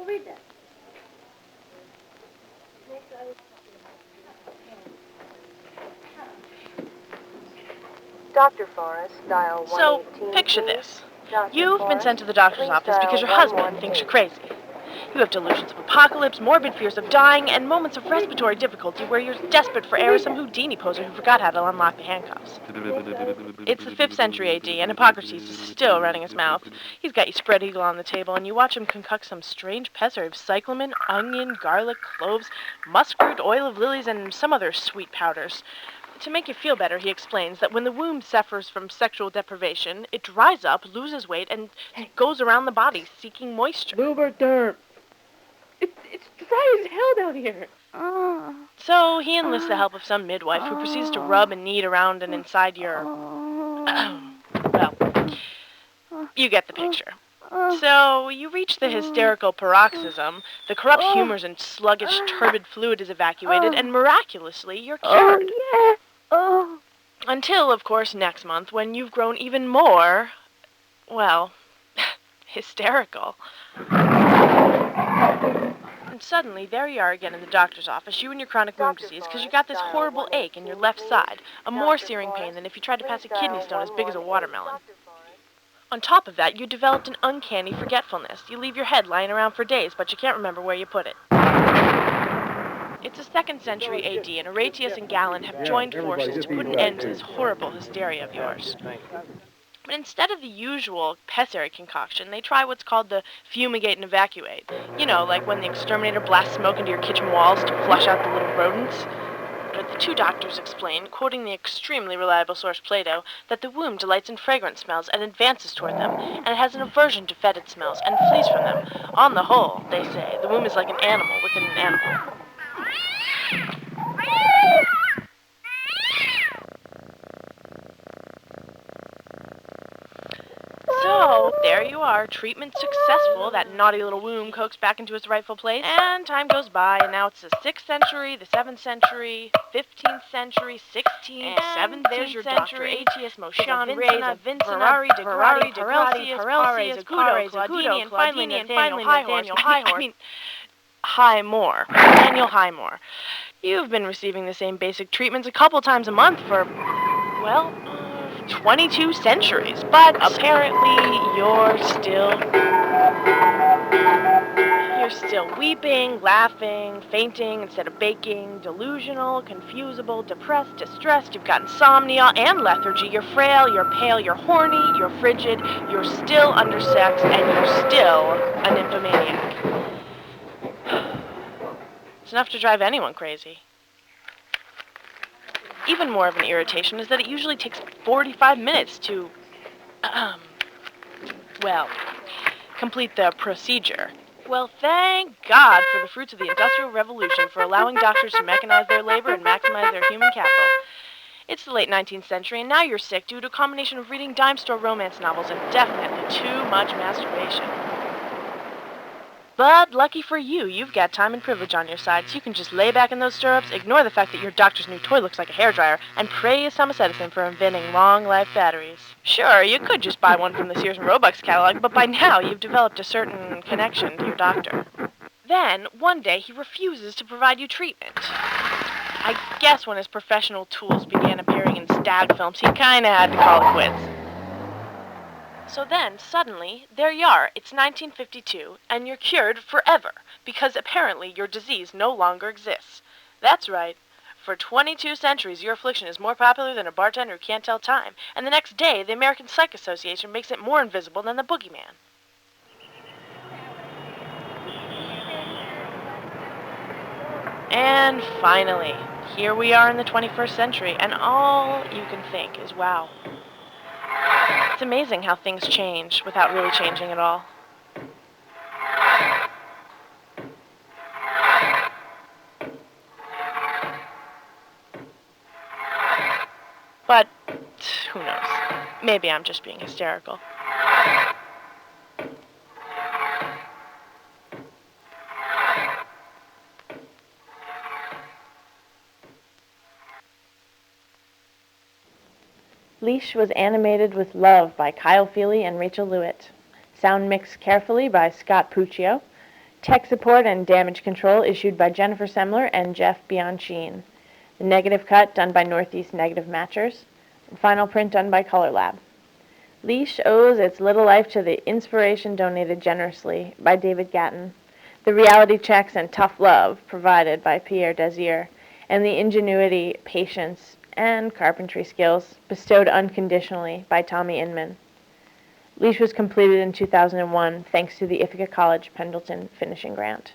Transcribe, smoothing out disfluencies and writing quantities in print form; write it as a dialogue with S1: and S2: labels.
S1: Well, read that.
S2: Dr. Forrest, dial 118.
S3: So, picture this.
S2: Dr.
S3: You've been
S2: Forrest,
S3: sent to the doctor's
S2: please
S3: office because
S2: dial
S3: your husband
S2: 118.
S3: thinks you're crazy. You have delusions of apocalypse, morbid fears of dying, and moments of respiratory difficulty where you're desperate for air as some Houdini poser who forgot how to unlock the handcuffs. It's the 5th century AD, and Hippocrates is still running his mouth. He's got you spread eagle on the table, and you watch him concoct some strange pessary of cyclamen, onion, garlic, cloves, muskroot, oil of lilies, and some other sweet powders. To make you feel better, he explains that when the womb suffers from sexual deprivation, it dries up, loses weight, and goes around the body seeking moisture.
S4: Luberter! It's dry as hell down here.
S3: So he enlists the help of some midwife who proceeds to rub and knead around and inside your... well, you get the picture. So you reach the hysterical paroxysm, the corrupt humors and sluggish, turbid fluid is evacuated, and miraculously you're cured. Until, of course, next month, when you've grown even more, well, hysterical. And suddenly, there you are again in the doctor's office, you and your chronic wound disease, because you got this horrible ache in your left side, a more searing pain than if you tried to pass a kidney stone as big as a watermelon. On top of that, you developed an uncanny forgetfulness. You leave your head lying around for days, but you can't remember where you put it. It's the 2nd century AD, and Horatius and Galen have joined forces to put an end to this horrible hysteria of yours. But instead of the usual pessary concoction, they try what's called the fumigate and evacuate. You know, like when the exterminator blasts smoke into your kitchen walls to flush out the little rodents. But the two doctors explain, quoting the extremely reliable source Plato, that the womb delights in fragrant smells and advances toward them, and it has an aversion to fetid smells and flees from them. On the whole, they say, the womb is like an animal within an animal. So, there you are, treatment successful, that naughty little womb coaxed back into its rightful place, and time goes by, and now it's the 6th century, the 7th century, 15th century, 16th, 17th
S4: there's your
S3: century,
S4: Dr.
S3: Aetius, Motion,
S4: Vincent,
S3: Ferrari, Paracelsus, Cudo, Claudini, and finally Nathaniel Highmore. Nathaniel Highmore. You've been receiving the same basic treatments a couple times a month for, well, 22 centuries, but apparently you're still weeping, laughing, fainting instead of baking, delusional, confusable, depressed, distressed, you've got insomnia and lethargy, you're frail, you're pale, you're horny, you're frigid, you're still undersexed, and you're still a nymphomaniac. It's enough to drive anyone crazy. Even more of an irritation is that it usually takes 45 minutes to, well, complete the procedure. Well, thank God for the fruits of the Industrial Revolution for allowing doctors to mechanize their labor and maximize their human capital. It's the late 19th century, and now you're sick due to a combination of reading dime store romance novels and definitely too much masturbation. But lucky for you, you've got time and privilege on your side, so you can just lay back in those stirrups, ignore the fact that your doctor's new toy looks like a hairdryer, and praise Thomas Edison for inventing long-life batteries. Sure, you could just buy one from the Sears and Roebuck's catalog, but by now you've developed a certain connection to your doctor. Then, one day, he refuses to provide you treatment. I guess when his professional tools began appearing in stag films, he kinda had to call it quits. So then, suddenly, there you are, it's 1952, and you're cured forever, because apparently your disease no longer exists. That's right. For 22 centuries, your affliction is more popular than a bartender who can't tell time, and the next day, the American Psych Association makes it more invisible than the boogeyman. And finally, here we are in the 21st century, and all you can think is, wow. It's amazing how things change without really changing at all. But who knows? Maybe I'm just being hysterical. Leash was animated with love by Kyle Feely and Rachel Lewitt. Sound mixed carefully by Scott Puccio. Tech support and damage control issued by Jennifer Semler and Jeff Bianchine. The negative cut done by Northeast Negative Matchers. And final print done by Color Lab. Leash owes its little life to the inspiration donated generously by David Gatton, the reality checks and tough love provided by Pierre Desir, and the ingenuity, patience, and carpentry skills bestowed unconditionally by Tommy Inman. Leash was completed in 2001 thanks to the Ithaca College Pendleton finishing grant.